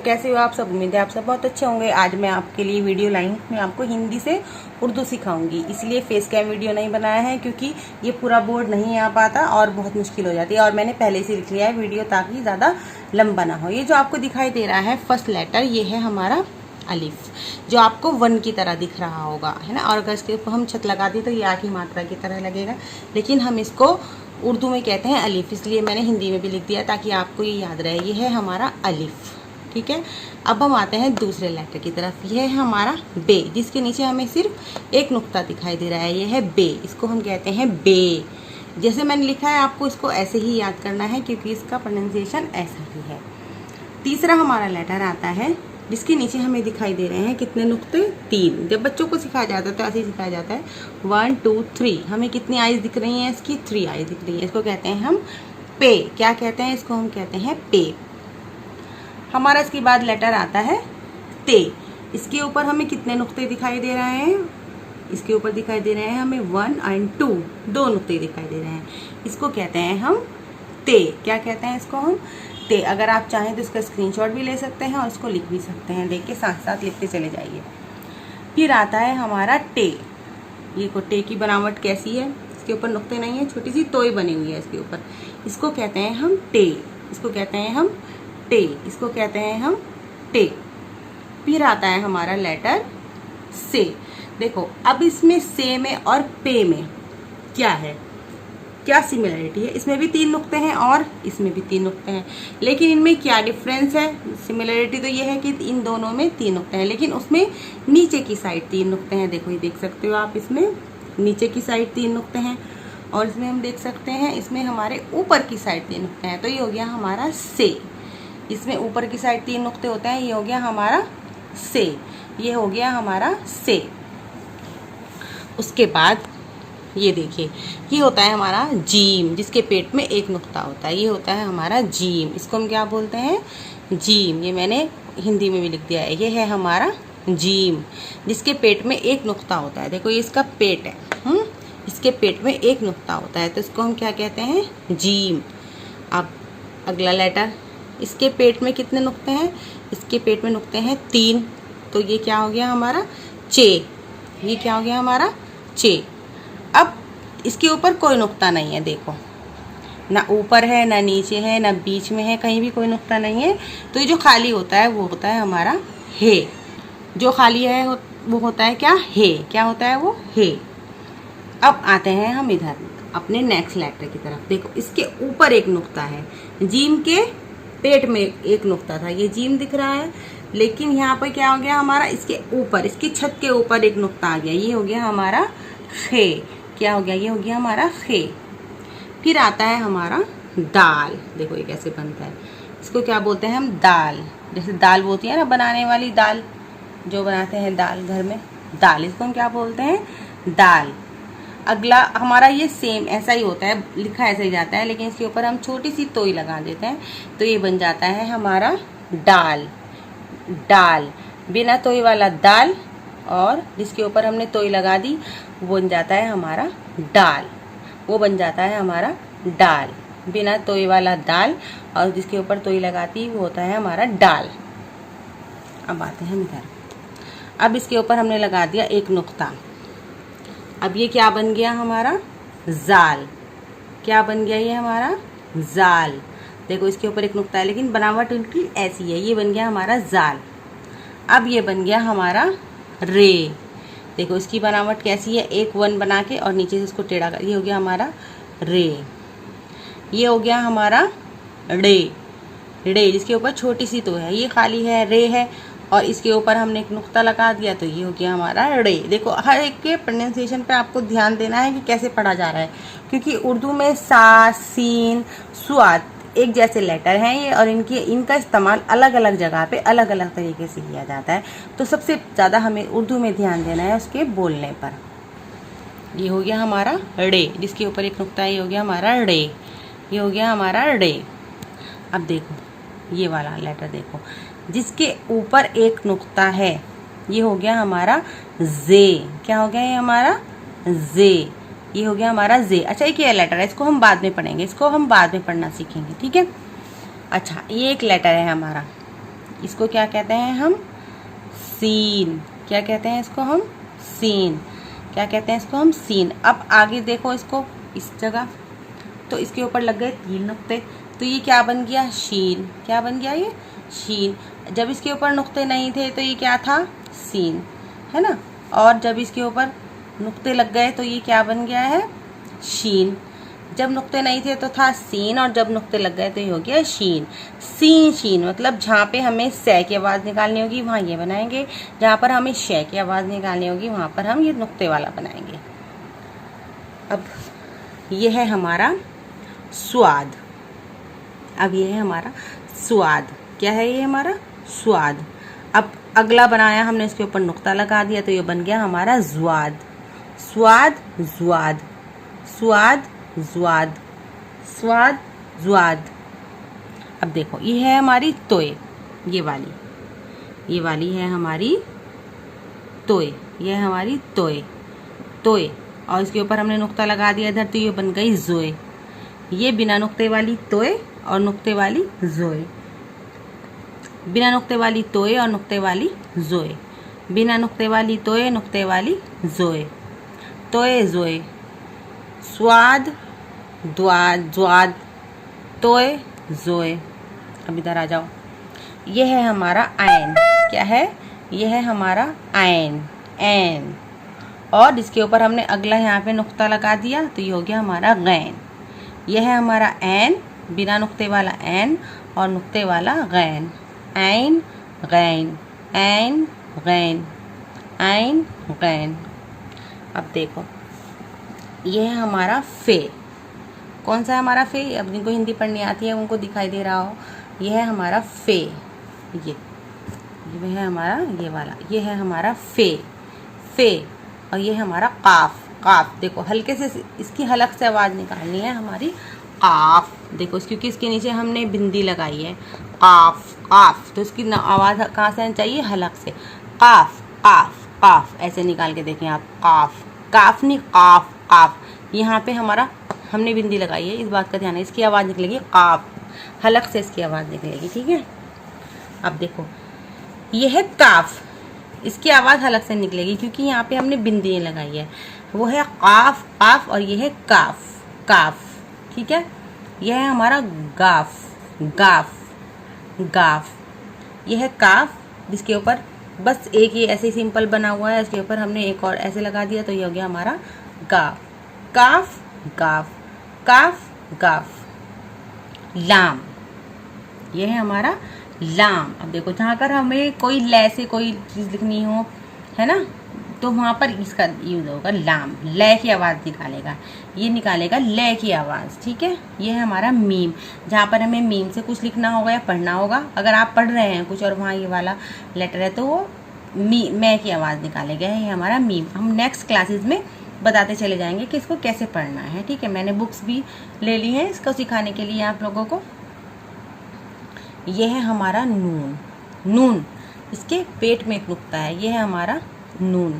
कैसे हो आप सब? उम्मीद है आप सब बहुत अच्छे होंगे। आज मैं आपके लिए वीडियो लाई हूँ, मैं आपको हिंदी से उर्दू सिखाऊंगी। इसलिए फेस कैम वीडियो नहीं बनाया है क्योंकि ये पूरा बोर्ड नहीं आ पाता और बहुत मुश्किल हो जाती है। और मैंने पहले से लिख लिया है वीडियो ताकि ज़्यादा लंबा ना हो। ये जो आपको दिखाई दे रहा है फर्स्ट लेटर, ये है हमारा अलिफ, जो आपको वन की तरह दिख रहा होगा, है ना। और अगर इसके ऊपर हम छत लगा दी तो ये आ की मात्रा की तरह लगेगा, लेकिन हम इसको उर्दू में कहते हैं अलिफ, इसलिए मैंने हिंदी में भी लिख दिया ताकि आपको ये याद रहे। ये है हमारा अलिफ, ठीक है। अब हम आते हैं दूसरे लेटर की तरफ। यह है हमारा बे, जिसके नीचे हमें सिर्फ एक नुक्ता दिखाई दे रहा है। ये है बे, इसको हम कहते हैं बे। जैसे मैंने लिखा है आपको इसको ऐसे ही याद करना है क्योंकि इसका प्रोनाउंसिएशन ऐसा ही है। तीसरा हमारा लेटर आता है जिसके नीचे हमें दिखाई दे रहे हैं कितने नुक्ते? 3। जब बच्चों को सिखाया जाता है तो ऐसे ही सिखाया जाता है 1 2 3। हमें कितनी आइज दिख रही हैं? इसकी 3 आइज दिख रही है। इसको कहते हैं हम पे। क्या कहते हैं इसको? हम कहते हैं पे। हमारा इसके बाद लेटर आता है ते। इसके ऊपर हमें कितने नुक्ते दिखाई दे रहे हैं? इसके ऊपर दिखाई दे रहे हैं हमें 1 और 2, 2 नुक्ते दिखाई दे रहे हैं। इसको कहते हैं हम ते। क्या कहते हैं इसको? हम ते। अगर आप चाहें तो इसका स्क्रीनशॉट भी ले सकते हैं और इसको लिख भी सकते हैं, देख के साथ साथ लिखते चले जाइए। फिर आता है हमारा टे। ये को टे की बनावट कैसी है? इसके ऊपर नुक्ते नहीं है, छोटी सी तोय बनी हुई है इसके ऊपर। इसको कहते हैं हम टे। इसको कहते हैं हम टे। इसको कहते हैं हम टे। फिर आता है हमारा लेटर से। देखो अब इसमें से में और पे में क्या है, क्या सिमिलरिटी है? इसमें भी 3 नुक्ते हैं और इसमें भी 3 नुक्ते हैं, लेकिन इनमें क्या डिफरेंस है? सिमिलरिटी तो ये है कि इन दोनों में 3 नुक्ते हैं, लेकिन उसमें नीचे की साइड 3 नुक्ते हैं। देखो ये देख सकते हो आप, इसमें नीचे की साइड 3 नुक्ते हैं और इसमें हम देख सकते हैं इसमें हमारे ऊपर की साइड 3 नुक्ते हैं। तो ये हो गया हमारा से। इसमें ऊपर की साइड 3 नुक्ते होते हैं, ये हो गया हमारा से। ये हो गया हमारा से। उसके बाद ये देखिए, ये होता है हमारा जीम, जिसके पेट में एक नुक्ता होता है। ये होता है हमारा जीम। इसको हम क्या बोलते हैं? जीम। ये मैंने हिंदी में भी लिख दिया है। ये है हमारा जीम, जिसके पेट में एक नुक्ता होता है। देखो ये इसका पेट है, इसके पेट में एक नुक्ता होता है, तो इसको हम क्या कहते हैं? जीम। अब अगला लेटर, इसके पेट में कितने नुक्ते हैं? इसके पेट में नुक्ते हैं 3, तो ये क्या हो गया हमारा? चे। ये क्या हो गया हमारा? चे। अब इसके ऊपर कोई नुक्ता नहीं है, देखो ना ऊपर है ना नीचे है ना बीच में है, कहीं भी कोई नुक्ता नहीं है। तो ये जो खाली होता है वो होता है हमारा हे। जो खाली है वो होता है क्या? हे। क्या होता है वो? हे। अब आते हैं हम इधर अपने नेक्स्ट लेटर की तरफ। देखो इसके ऊपर एक नुक्ता है, जीम के पेट में एक नुक्ता था, ये जीम दिख रहा है, लेकिन यहाँ पर क्या हो गया हमारा? इसके ऊपर, इसकी छत के ऊपर एक नुक्ता आ गया, ये हो गया हमारा खे। क्या हो गया? ये हो गया हमारा खे। फिर आता है हमारा दाल। देखो ये कैसे बनता है, इसको क्या बोलते हैं हम? दाल। जैसे दाल होती है ना बनाने वाली दाल, जो बनाते हैं दाल घर में, दाल, इसको हम क्या बोलते हैं? दाल। अगला हमारा ये सेम ऐसा ही होता है, लिखा ऐसा ही जाता है, लेकिन इसके ऊपर हम छोटी सी तोई लगा देते हैं तो ये बन जाता है हमारा दाल। दाल, बिना तोई वाला दाल, और जिसके ऊपर हमने तोई लगा दी वो बन जाता है हमारा दाल। वो बन जाता है हमारा दाल। बिना तोई वाला दाल और जिसके ऊपर तोई लगाती वो होता है हमारा दाल। अब आते हैं हम इधर। अब इसके ऊपर हमने लगा दिया एक नुक्ता। अब ये क्या बन गया हमारा? जाल। क्या बन गया ये हमारा? जाल। देखो इसके ऊपर एक नुक्ता है लेकिन बनावट उनकी ऐसी है, ये बन गया हमारा जाल। अब ये बन गया हमारा रे। देखो इसकी बनावट कैसी है? एक 1 बना के और नीचे से इसको टेढ़ा कर, ये हो गया हमारा रे। ये हो गया हमारा रे। रे, जिसके ऊपर छोटी सी तो है, ये खाली है, रे है, और इसके ऊपर हमने एक नुक्ता लगा दिया तो ये हो गया हमारा रे। देखो हर एक के प्रोनाउंसिएशन पे आपको ध्यान देना है कि कैसे पढ़ा जा रहा है, क्योंकि उर्दू में सा, सीन, स्वाद एक जैसे लेटर हैं ये, और इनका इस्तेमाल अलग अलग जगह पे अलग अलग तरीके से किया जाता है। तो सबसे ज़्यादा हमें उर्दू में ध्यान देना है उसके बोलने पर। ये हो गया हमारा रे, जिसके ऊपर एक नुक्ता है, ये हो गया हमारा रे। ये हो गया हमारा रे। अब देखो ये वाला लेटर, देखो जिसके ऊपर एक नुक्ता है, ये हो गया हमारा जे। क्या हो गया ये हमारा? जे। ये हो गया हमारा जे। अच्छा एक ये लेटर है, इसको हम बाद में पढ़ेंगे, इसको हम बाद में पढ़ना सीखेंगे, ठीक है। अच्छा ये एक लेटर है हमारा, इसको क्या कहते हैं हम? सीन। क्या कहते हैं इसको हम? सीन। क्या कहते हैं इसको हम? सीन। अब आगे देखो इसको, इस जगह तो इसके ऊपर लग गए 3 नुक्ते, तो ये क्या बन गया? शीन। क्या बन गया? ये शीन। जब इसके ऊपर नुक्ते नहीं थे तो ये क्या था? सीन, है ना। और जब इसके ऊपर नुक्ते लग गए तो ये क्या बन गया है? शीन। जब नुक्ते नहीं थे तो था सीन, और जब नुक्ते लग गए तो ये हो गया शीन। सीन शीन मतलब जहाँ पे हमें सै की आवाज़ निकालनी होगी वहाँ ये बनाएंगे, जहाँ पर हमें शै की आवाज़ निकालनी होगी वहाँ पर हम ये नुक्ते वाला बनाएंगे। अब ये है हमारा स्वाद। अब ये है हमारा स्वाद। क्या है ये? हमारा स्वाद। अब अगला बनाया हमने, इसके ऊपर नुक्ता लगा दिया तो ये बन गया हमारा ज्वाद। स्वाद ज्वाद, स्वाद ज्वाद, स्वाद ज्वाद। अब देखो ये है हमारी तोय, ये वाली है हमारी तोय, ये है हमारी तोय, तोय। और इसके ऊपर हमने नुक्ता लगा दिया इधर तो ये बन गई जोय। ये बिना नुक्ते वाली तोय और नुक्ते वाली जोय, बिना नुक्ते वाली तोय और नुक्ते वाली जोय, बिना नुक्ते वाली तोय नुक्ते वाली जोय, तोय जोय। स्वाद द्वाद ज्वाद, तोय जोय। अब इधर आ जाओ, ये है हमारा आयन। क्या है? ये है हमारा आयन, एन। और इसके ऊपर हमने अगला यहाँ पे नुक्ता लगा दिया तो ये हो गया हमारा गैन। ये है हमारा एन, बिना नुक्ते वाला एन और नुक्ते वाला गैन। ऐन गैन, ऐन गैन, ऐन गैन। अब देखो ये है हमारा फे। कौन सा है हमारा फे? अब जिनको हिंदी पढ़नी आती है उनको दिखाई दे रहा हो, ये है हमारा फे। ये है हमारा ये वाला, ये है हमारा फे, फे। और ये है हमारा काफ, काफ। देखो हल्के से इसकी हलक से आवाज़ निकालनी है हमारी, काफ। देखो क्योंकि इसके नीचे हमने बिंदी लगाई है, काफ काफ, तो इसकी आवाज़ कहाँ से आनी चाहिए? हलक से। काफ काफ काफ, ऐसे निकाल के देखें आप, काफ काफ नहीं काफ काफ। यहाँ पे हमारा हमने बिंदी लगाई है, इस बात का ध्यान है। इसकी आवाज़ निकलेगी काफ, हलक से इसकी आवाज़ निकलेगी, ठीक है। अब देखो ये है काफ, इसकी आवाज़ हलक से निकलेगी क्योंकि यहाँ पे हमने बिंदी लगाई है। वो है काफ काफ, और ये है काफ काफ, ठीक है। यह है हमारा गाफ, गाफ गाफ। यह है काफ, जिसके ऊपर बस एक ये ऐसे सिंपल बना हुआ है, इसके ऊपर हमने एक और ऐसे लगा दिया तो ये हो गया हमारा गाफ, काफ गाफ, काफ गाफ। लाम, यह है हमारा लाम। अब देखो जहाँ कर हमें कोई ले से कोई चीज़ लिखनी हो, है ना, तो वहाँ पर इसका यूज होगा लाम। ले की आवाज़ निकालेगा, ये निकालेगा ले की आवाज़, ठीक है। ये है हमारा मीम, जहाँ पर हमें मीम से कुछ लिखना होगा या पढ़ना होगा। अगर आप पढ़ रहे हैं कुछ और वहाँ ये वाला लेटर है तो वो मैं की आवाज़ निकालेगा, ये हमारा मीम। हम नेक्स्ट क्लासेस में बताते चले जाएंगे कि इसको कैसे पढ़ना है, ठीक है। मैंने बुक्स भी ले ली हैं इसको सिखाने के लिए आप लोगों को। यह है हमारा नून, नून, इसके पेट में एक नुक्ता है, यह है हमारा नून।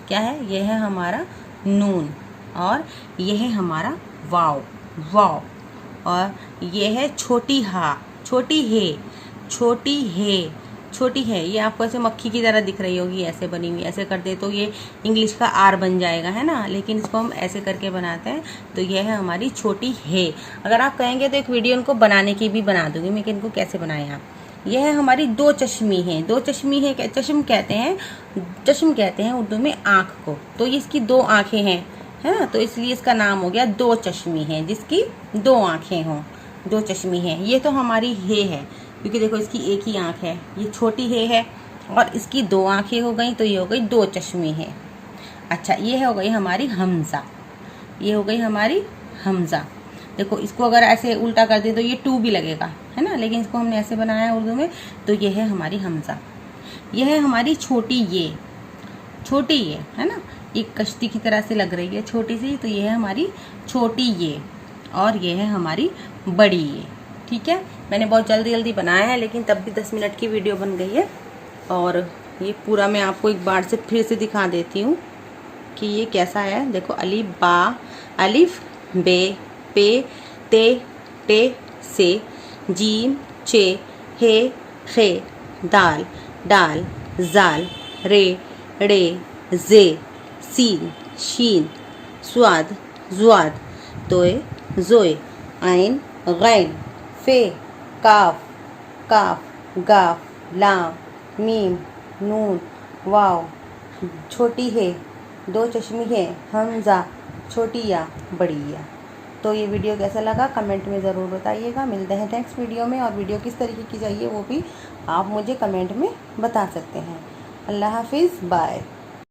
क्या है? यह है हमारा नून। और यह है हमारा वाव, वाव। और यह है छोटी हा, छोटी हे, छोटी हे, छोटी है। ये आपको ऐसे मक्खी की तरह दिख रही होगी, ऐसे बनी हुई। ऐसे कर दे तो ये इंग्लिश का आर बन जाएगा, है ना, लेकिन इसको हम ऐसे करके बनाते हैं। तो यह है हमारी छोटी है। अगर आप कहेंगे तो एक वीडियो इनको बनाने की भी बना दूंगी मैं कि इनको कैसे बनाएं आप। यह है हमारी दो चश्मी है, दो चश्मी है, चश्म कहते हैं, चश्म कहते हैं उर्दू में आँख को। तो इसकी दो आँखें हैं, है ना, तो इसलिए इसका नाम हो गया दो चश्मी है, जिसकी दो आँखें हों, दो चश्मी है। ये तो हमारी है क्योंकि देखो इसकी एक ही आँख है, ये छोटी है और इसकी दो आँखें हो गई तो ये हो गई दो चश्मी है। अच्छा, ये हो गई हमारी हमजा, ये हो गई हमारी हमजा। देखो इसको अगर ऐसे उल्टा कर दें तो ये टू भी लगेगा, है ना, लेकिन इसको हमने ऐसे बनाया उर्दू में तो ये है हमारी हमजा। यह है हमारी छोटी ये, छोटी ये, है ना, एक कश्ती की तरह से लग रही है छोटी सी, तो ये है हमारी छोटी ये। और ये है हमारी बड़ी ये, ठीक है। मैंने बहुत जल्दी जल्दी बनाया है लेकिन तब भी 10 मिनट की वीडियो बन गई है। और ये पूरा मैं आपको एक बार से फिर से दिखा देती हूँ कि ये कैसा है। देखो अलिफ बा, अलिफ बे, पे, ते, टे, से, जीम, चे, हे, खे, दाल, डाल, जाल, रे, ड़े, जे, सीन, शीन, स्वाद, ज़्वाद, तोय, ज़ोय, आइन, गैन, फे, काफ, काफ, गाफ, लाम, मीम, नून, वाव, छोटी है, दो चश्मी है, हमज़ा, छोटी या, बड़ी या। तो ये वीडियो कैसा लगा कमेंट में ज़रूर बताइएगा। मिलते हैं नेक्स्ट वीडियो में, और वीडियो किस तरीके की चाहिए वो भी आप मुझे कमेंट में बता सकते हैं। अल्लाह हाफिज़, बाय।